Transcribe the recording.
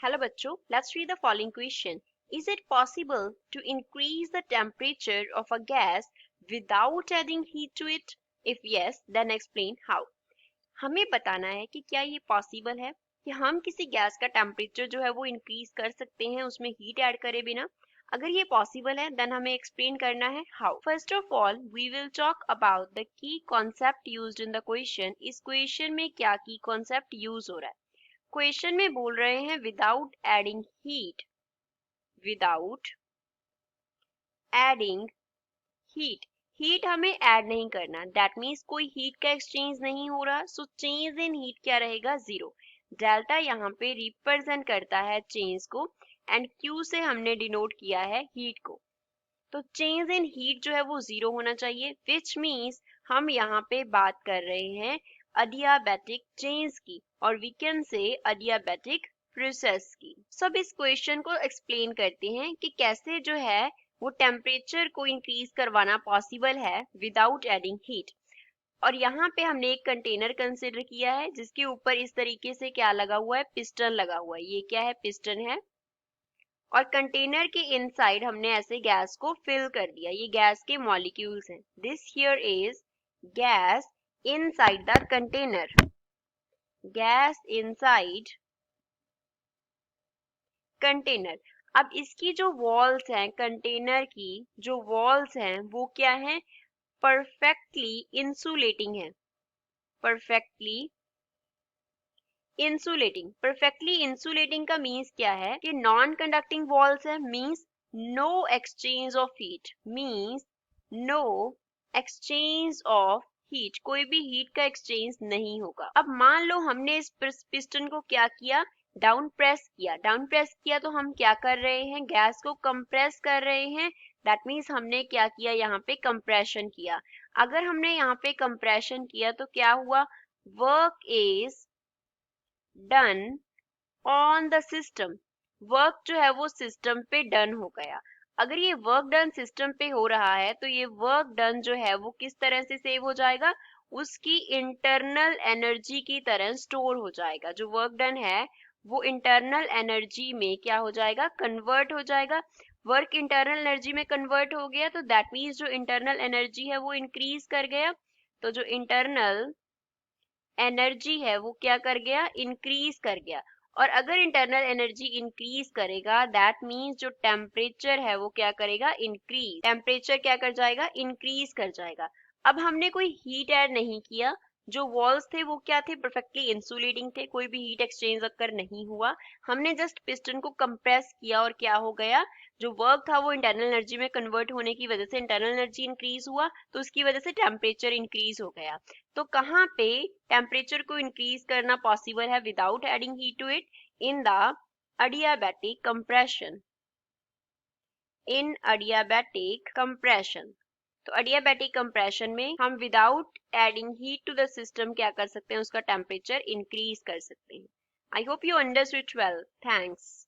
Hello बच्चों, let's read the following question. Is it possible to increase the temperature of a gas without adding heat to it? If yes, then explain how. हमें बताना है कि क्या ये possible है कि हम किसी गैस का टेम्परेचर जो है वो इंक्रीज कर सकते हैं उसमें हीट ऐड करे बिना. अगर ये पॉसिबल है देन हमें एक्सप्लेन करना है how. First of all we will talk about the key concept used in the question. इस क्वेश्चन में क्या की कॉन्सेप्ट यूज हो रहा है. क्वेश्चन में बोल रहे हैं without adding heat, without adding heat. Heat हमें ऐड नहीं करना, दैट मीन्स कोई हीट का एक्सचेंज नहीं हो रहा. सो चेंज इन हीट क्या रहेगा, जीरो. डेल्टा यहाँ पे रिप्रेजेंट करता है चेंज को एंड क्यू से हमने डिनोट किया है हीट को. तो चेंज इन हीट जो है वो जीरो होना चाहिए, विच मीन्स हम यहाँ पे बात कर रहे हैं अडियाबैटिक चेंज की और वी कैन से अडियाबैटिक प्रोसेस की. सब इस क्वेश्चन को एक्सप्लेन करते हैं कि कैसे जो है वो टेम्परेचर को इंक्रीज करवाना पॉसिबल है विदाउट एडिंग हीट. और यहाँ पे हमने एक कंटेनर कंसिडर किया है जिसके ऊपर इस तरीके से क्या लगा हुआ है, पिस्टन लगा हुआ है. ये क्या है, पिस्टन है. और कंटेनर के इनसाइड हमने ऐसे गैस को फिल कर दिया. ये गैस के मॉलिक्यूल्स हैं. This here is gas inside the container, gas inside container. अब इसकी जो वॉल्स हैं, कंटेनर की जो वॉल्स हैं वो क्या हैं, परफेक्टली इंसुलेटिंग है. Perfectly insulating. परफेक्टली इंसुलेटिंग का मीन्स क्या है कि नॉन कंडक्टिंग वॉल्स है, means no exchange of heat, means no exchange of heat. कोई भी हीट का एक्सचेंज नहीं होगा. अब मान लो हमने इस पिस्टन को क्या किया, डाउन प्रेस किया. डाउन प्रेस किया तो हम क्या कर रहे हैं, गैस को कंप्रेस कर रहे हैं. दैट मीन्स हमने क्या किया, यहाँ पे कंप्रेशन किया. अगर हमने यहाँ पे कंप्रेशन किया तो क्या हुआ, work is done on the system. Work जो है वो सिस्टम पे डन हो गया. अगर ये वर्क डन सिस्टम पे हो रहा है तो ये वर्क डन जो है वो किस तरह से सेव हो जाएगा, उसकी इंटरनल एनर्जी की तरह स्टोर हो जाएगा. जो वर्क डन है वो इंटरनल एनर्जी में क्या हो जाएगा, कन्वर्ट हो जाएगा. वर्क इंटरनल एनर्जी में कन्वर्ट हो गया तो दैट मीन्स जो इंटरनल एनर्जी है वो इंक्रीज कर गया. तो जो इंटरनल एनर्जी है वो क्या कर गया, इंक्रीज कर गया. और अगर इंटरनल एनर्जी इंक्रीज करेगा दैट मीन्स जो टेम्परेचर है वो क्या करेगा, इंक्रीज. टेम्परेचर क्या कर जाएगा, इंक्रीज कर जाएगा. अब हमने कोई हीट ऐड नहीं किया. जो वॉल्स थे वो क्या थे, परफेक्टली इंसुलेटिंग थे, कोई भी हीट एक्सचेंज अक्कर नहीं हुआ. हमने जस्ट पिस्टन को कंप्रेस किया और क्या हो गया, जो वर्क था वो इंटरनल एनर्जी में कन्वर्ट होने की वजह से इंटरनल एनर्जी इंक्रीज हुआ तो उसकी वजह से टेम्परेचर इंक्रीज हो गया. तो कहाँ पे टेम्परेचर को इंक्रीज करना पॉसिबल है without adding heat to it, in the adiabatic compression, in adiabatic compression. तो अडियाबैटिक कंप्रेशन में हम without adding heat to the system क्या कर सकते हैं, उसका टेम्परेचर इंक्रीज कर सकते हैं. I hope you understood well. Thanks.